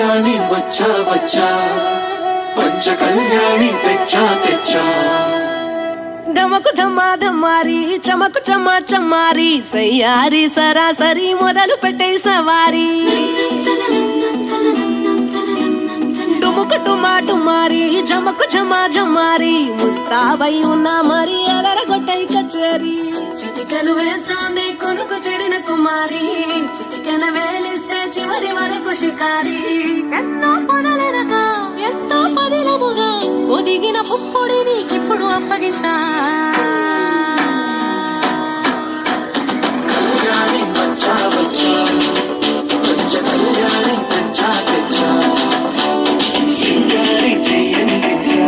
కళ్యాణి వచ్చా వచ్చా పంచ కళ్యాణి తెచ్చా తెచ్చా ధమకు ధమ్మా ధమ్మారి చమకు చమ్మా చమ్మారి సయ్యారి సరాసరి మొదలు పెట్టే సవారి డుముకు టుమా టుమారి జమకు జమా జమ్మారి ముస్తాబై ఉన్నా మరి అలరగొట్టై కచేరి చిటికలు వేస్తోంది కొనుకు చెడిన కుమారి చిటికన వేలిస్తే చివరి వరకు షికారి ఎన్నో పొదలనక ఎంతో పదిలముగా ఒదిగిన పుప్పొడిని ఇప్పుడు అప్పగించా కళ్యాణి వచ్చా వచ్చా పంచ కళ్యాణి తెచ్చా తెచ్చా సింగారి చెయ్యందించా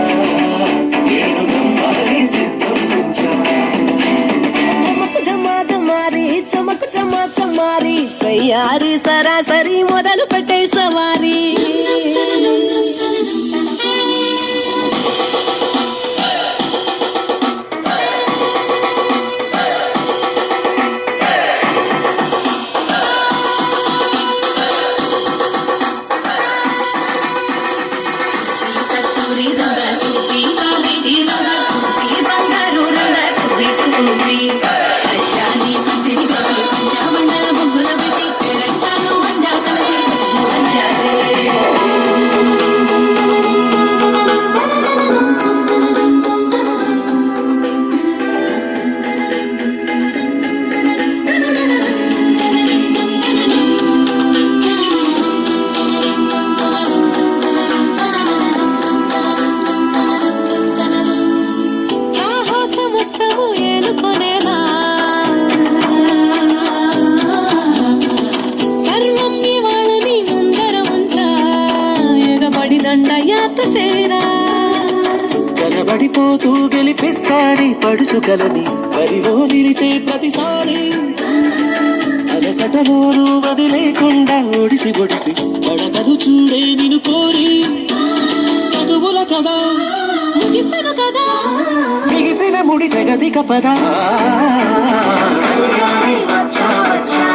ఏడు నమ్మాలి సిద్ధందించా ధమాధమారి చమకు చమా చమ్మారి సయ్యారి సరాసరి మొదలు పెట్టే సవారి కనబడిపోతూ గెలిపిస్తాడి పడుచుకలని బరిలో నిలిచే ప్రతిసారి అలసటలోను వదిలేకుండా ఒడిసి ఒడిసి పడగలు చూడే నిన్ను కోరి చదువుల కదా ముగిసను కదా బిగిసిన ముడి తెగదిక పదా వచ్చా వచ్చా